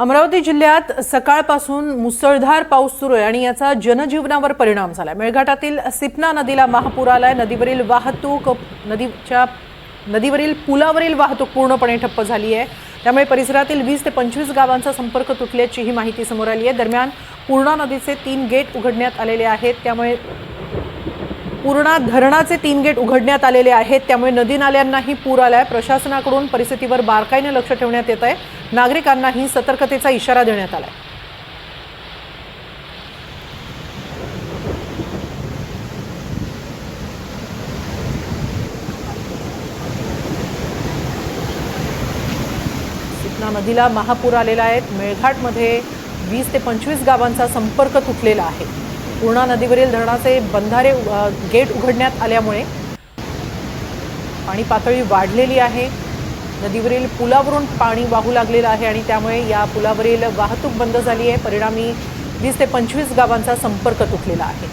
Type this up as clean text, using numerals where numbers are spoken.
अमरावती जिल्ह्यात सकाळपासून मुसळधार पाऊस सुरू आहे आणि याचा जनजीवनावर परिणाम झाला। मेळघाटातील सिपना नदीला महापूर आलाय। नदीवरील पुलावरील वाहतूक पूर्णपणे ठप्प झाली आहे। त्यामुळे परिसरातील 20 ते 25 गावांचा संपर्क तुटल्याची ही माहिती समोर आली आहे। दरम्यान पूर्णा नदीचे 3 गेट उघडण्यात आलेले आहेत। त्यामुळे पूर्णा धरणाचे 3 गेट उघडण्यात आलेले आहेत। त्यामुळे नदी नाल्यांनाही पूर आलाय। प्रशासनाकडून परिस्थितीवर बारकाईने लक्ष ठेवण्यात येत आहे। नागरिकांनाही सतर्कतेचा इशारा देण्यात आलाय। सिपना नदीला महापूर आलेला आहे। मेळघाटमध्ये 20 ते 25 गावांचा संपर्क तुटलेला आहे। पूर्णा नदीवरील धरणाचे बंधारे गेट उघडण्यात आल्यामुळे पाणी पातळी वाढलेली आहे। नदीवरील पुलावरून पाणी वाहू लागलेलं आहे आणि त्यामुळे या पुलावरील वाहतूक बंद झाली आहे। परिणामी 20 ते 25 गावांचा संपर्क तुटलेला आहे।